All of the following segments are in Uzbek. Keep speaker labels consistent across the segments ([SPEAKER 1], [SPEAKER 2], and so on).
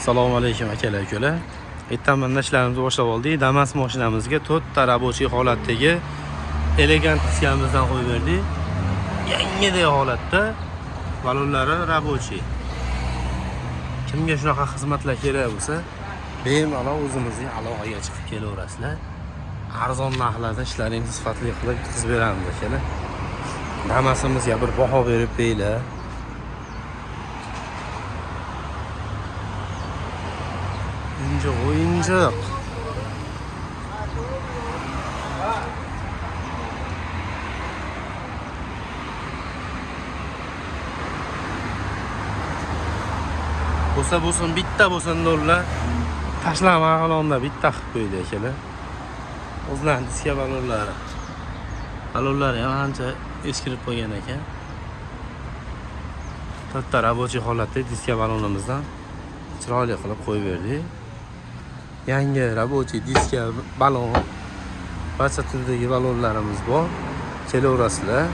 [SPEAKER 1] Assalomu alaykum akalar ukalar. Ertamandan ishlarimizni boshlab oldik. Damas mashinamizga 4 ta rabochiy holatdagi elegant diskamizdan qo'yib berdik. Yangidek holatda balonlari rabochiy. Kimga shunaqa xizmatlar kerak bo'lsa, bemalol o'zimizning aloqaga chiqib kelaverasizlar. Arzon narxlarda ishlaringizni sifatli qilib bitkazib beramiz akalar. Damasimizga bir baho berib beylar. Oyuncak. Bo'lsa bitta bo'lsin do'llar. Tashlama qalonda bitta qilib qo'ydi akalar. O'zlarining diska balonlari. Balonlari ham ancha eskirib qolgan ekan. To'rtta rabochiy holatda diska balonimizdan chiroyli qilib qo'yib berdik. Yangi rabochiy diska balon barcha turdagi balonlarimiz bor. Kelaverasizlar.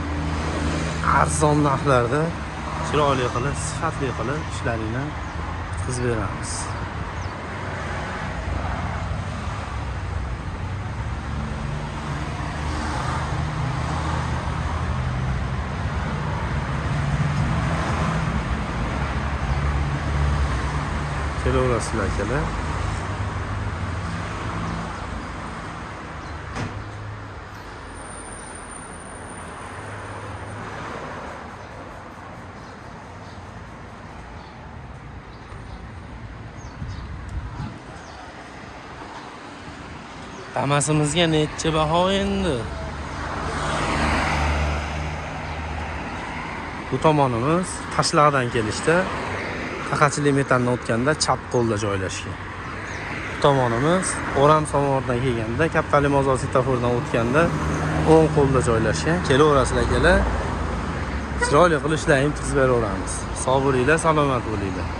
[SPEAKER 1] Arzon narxlarda chiroyli qilib, sifatli qilib ishlaringni bitkazib beramiz. Kelaverasizlar akalar. Damasimizga necha baho endi? Bu tomonimiz Tashlaqdan kelishda, Taqachilik metandan o'tganda chap qo'lda joylashgan. Bu tomonimiz O'ram Samovardan kelganda, Kaftali Mozor svetofordan o'tganda o'ng qo'lda joylashgan. Kelaverasizlar akalar. Chiroyli qilib ishlaringizni bitkazib beraveramiz. Sog' bo'linglar, salomat bo'linglar.